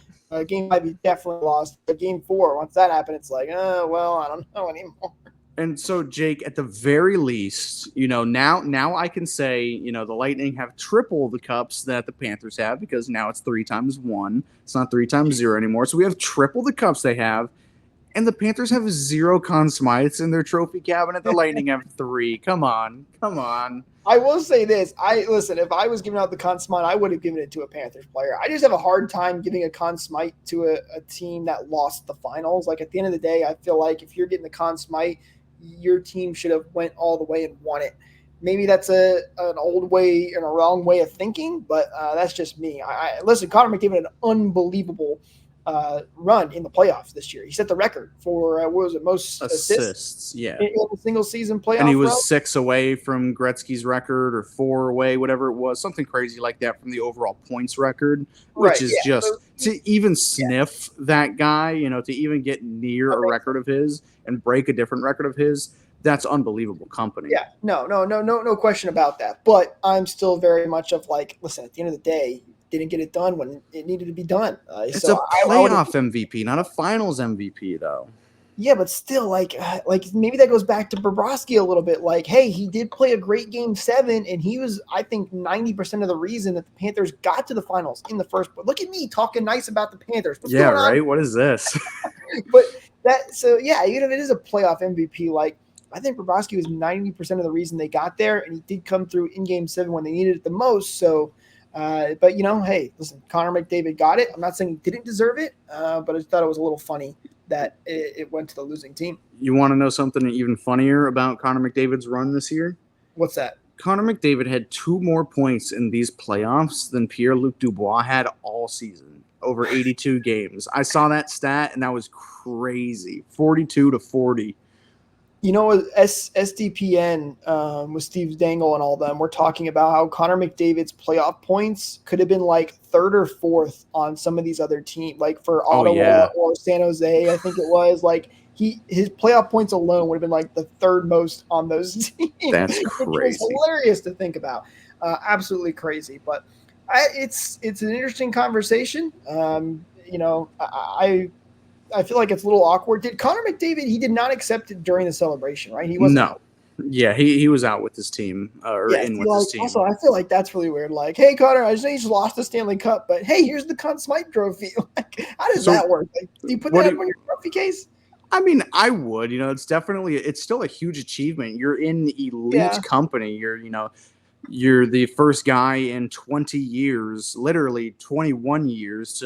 Game 5, you definitely lost. But game 4, once that happened, it's like, well, I don't know anymore. And so, Jake, at the very least, now I can say, the Lightning have triple the cups that the Panthers have because now it's 3 times 1. It's not 3 times 0 anymore. So we have triple the cups they have. And the Panthers have 0 Conn Smythes in their trophy cabinet. The Lightning have 3. Come on. I will say this. Listen, if I was giving out the Conn Smythe, I would have given it to a Panthers player. I just have a hard time giving a Conn Smythe to a team that lost the finals. Like, at the end of the day, I feel like if you're getting the Conn Smythe, your team should have went all the way and won it. Maybe that's an old way and a wrong way of thinking, but that's just me. Listen, Connor McDavid had an unbelievable run in the playoffs this year. He set the record for most assists yeah, in a single season playoff. And he was 6 away from Gretzky's record, or 4 away, whatever it was, something crazy like that from the overall points record, which is just to even sniff that guy, to even get near a record of his and break a different record of his. That's unbelievable company. Yeah, no question about that. But I'm still very much of like, listen, at the end of the day, didn't get it done when it needed to be done. It's a playoff MVP, not a finals MVP, though. Yeah, but still, like maybe that goes back to Bobrovsky a little bit. Like, hey, he did play a great Game 7, and he was, I think, 90% of the reason that the Panthers got to the finals in the first place. Look at me talking nice about the Panthers. What's going on? Right? What is this? But even if it is a playoff MVP, like, I think Bobrovsky was 90% of the reason they got there, and he did come through in Game 7 when they needed it the most. So, but hey, listen, Connor McDavid got it. I'm not saying he didn't deserve it, but I just thought it was a little funny that it went to the losing team. You want to know something even funnier about Connor McDavid's run this year? What's that? Connor McDavid had 2 more points in these playoffs than Pierre-Luc Dubois had all season, over 82 games. I saw that stat, and that was crazy, 42-40. SDPN with Steve Dangle and all them, we're talking about how Connor McDavid's playoff points could have been like 3rd or 4th on some of these other teams, like for Ottawa or San Jose, I think it was. Like, his playoff points alone would have been like the 3rd most on those teams. That's crazy. It's hilarious to think about. Absolutely crazy. But it's an interesting conversation. I feel like it's a little awkward. Did Connor McDavid, he did not accept it during the celebration, right? He wasn't. No. Yeah, he was out with his team his team. Also, I feel like that's really weird. Like, hey, Connor, I just know you just lost the Stanley Cup, but hey, here's the Conn Smythe trophy. Like, how does that work? Like, do you put that up on your trophy case? I mean, I would. It's still a huge achievement. You're in elite company. You're the first guy in 20 years, literally 21 years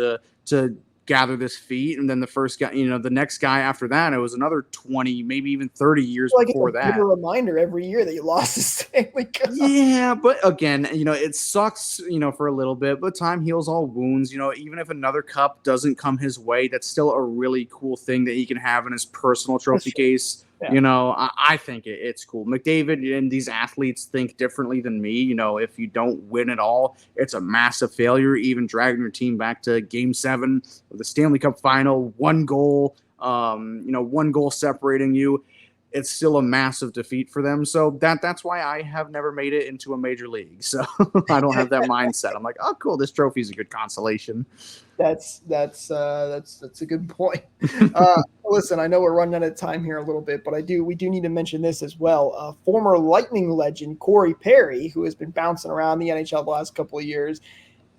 to gather this feat, and then the first guy, the next guy after that, it was another 20, maybe even 30 years before that. It's a reminder every year that you lost the Stanley Cup. Yeah, but again, it sucks, for a little bit, but time heals all wounds. Even if another cup doesn't come his way, that's still a really cool thing that he can have in his personal trophy case. Yeah. I think it's cool. McDavid and these athletes think differently than me. If you don't win at all, it's a massive failure. Even dragging your team back to Game 7 of the Stanley Cup final, 1 goal, 1 goal separating you. It's still a massive defeat for them. So that's why I have never made it into a major league. So I don't have that mindset. I'm like, oh, cool, this trophy is a good consolation. That's a good point. Listen, I know we're running out of time here a little bit, but we do need to mention this as well. Former Lightning legend Corey Perry, who has been bouncing around the NHL the last couple of years.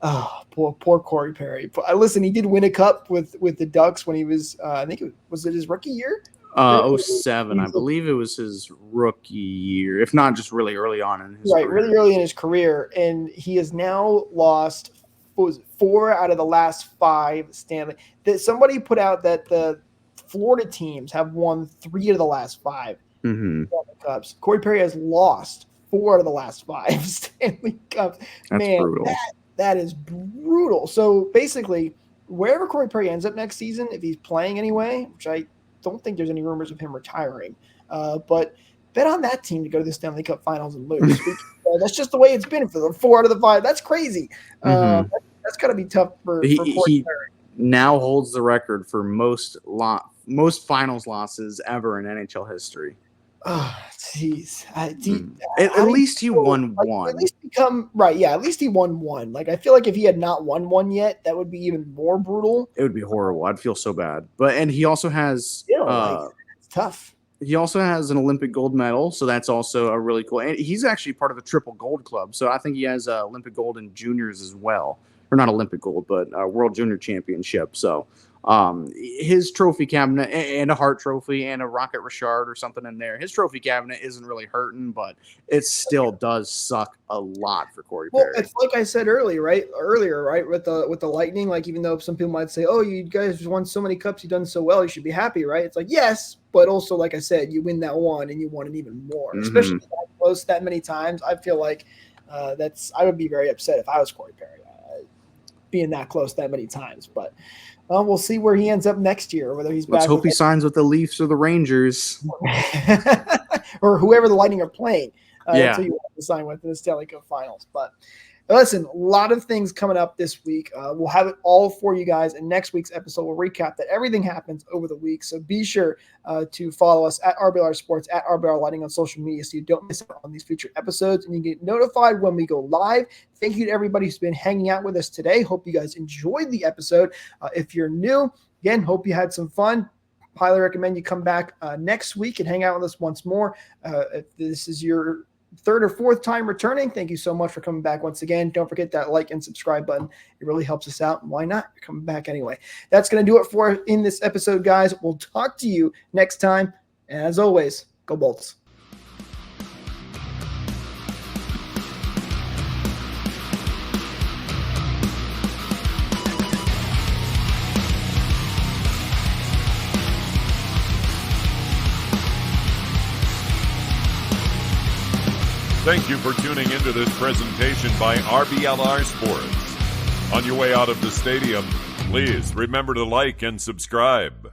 Oh, poor Corey Perry. Listen, he did win a cup with the Ducks when he was, I think was it his rookie year? 07, I believe it was his rookie year, if not just really early on in his career. Really early in his career, and he has now lost 4 out of the last 5 Stanley. Somebody put out that the Florida teams have won 3 of the last 5 Stanley Cups. Corey Perry has lost 4 out of the last 5 Stanley Cups. That's brutal. That is brutal. So basically, wherever Corey Perry ends up next season, if he's playing anyway, which I don't think there's any rumors of him retiring, but bet on that team to go to the Stanley Cup Finals and lose. That's just the way it's been for the 4 out of the 5. That's crazy. That's got to be tough for Corey Perry. Now holds the record for most finals losses ever in NHL history. Oh, jeez. At least he won one. At least at least he won one. Like, I feel like if he had not won one yet, that would be even more brutal. It would be horrible. I'd feel so bad. And he also has it's tough. He also has an Olympic gold medal, so that's also a really cool. And he's actually part of the triple gold club, so I think he has Olympic gold in juniors as well, or not Olympic gold, but World Junior Championship. So his trophy cabinet and a Hart Trophy and a Rocket Richard or something in there. His trophy cabinet isn't really hurting, but it still does suck a lot for Corey Perry. Well, it's like I said earlier, right? With the Lightning, like even though some people might say, "Oh, you guys won so many cups, you've done so well, you should be happy," right? It's like yes, but also like I said, you win that one and you want it even more, especially that close that many times. I feel like I would be very upset if I was Corey Perry being that close that many times, but. We'll see where he ends up next year, whether he's Let's back. hope he signs with the Leafs or the Rangers. or whoever the Lightning are playing. Yeah. Until you have to sign with in the Stanley Cup Finals. But listen, a lot of things coming up this week. We'll have it all for you guys. In next week's episode, we'll recap that everything happens over the week. So be sure to follow us at RBLR Sports, at RBLR Lightning on social media so you don't miss out on these future episodes and you get notified when we go live. Thank you to everybody who's been hanging out with us today. Hope you guys enjoyed the episode. If you're new, again, hope you had some fun. Highly recommend you come back next week and hang out with us once more. If this is your third or fourth time returning, thank you so much for coming back once again. Don't forget that like and subscribe button. It really helps us out. And why not? You're coming back anyway. That's going to do it for us in this episode, guys. We'll talk to you next time. And as always, go Bolts. Thank you for tuning into this presentation by RBLR Sports. On your way out of the stadium, please remember to like and subscribe.